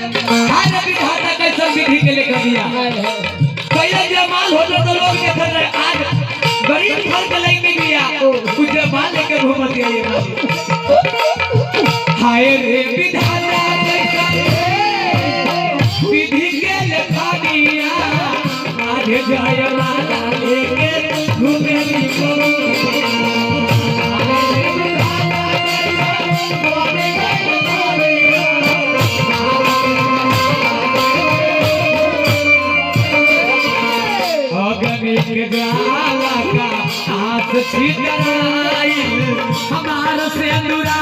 आज विधाता कैसे विधि के लेकर दिया पहले जमाल हो तो लोग के थे आज गरीब घर के लेके दिया कुछ जमाल लेके घूमत गया ये हाय रे विधाता कैसे विधि के लेकर दिया आज जयमाला लेके घूमे हमारा से अंदुरा